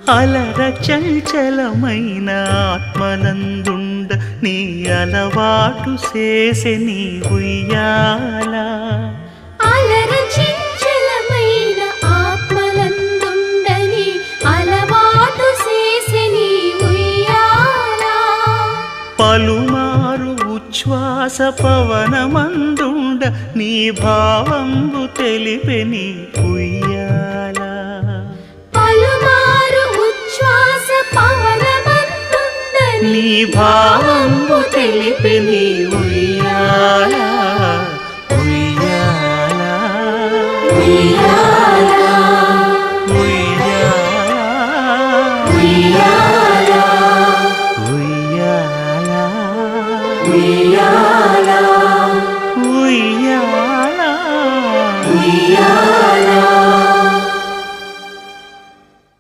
అలర చంచలమైన ఆత్మనందుండ నీ అలవాటు చేసే నీ ఉయ్యాల. అలర చంచలమైన ఆత్మనందుండ నీ అలవాటు చేసే నీ ఉయ్యాల. పలుమారు ఉచ్ఛ్వాస పవనమందుండ నీ భావంబు తెలిపే నీ ఉయ్యాల. పలుమారు ఉచ్ఛ్వాస పవనమందుండ నీ భావంబు తెలిపే నీ ఉయ్యాల.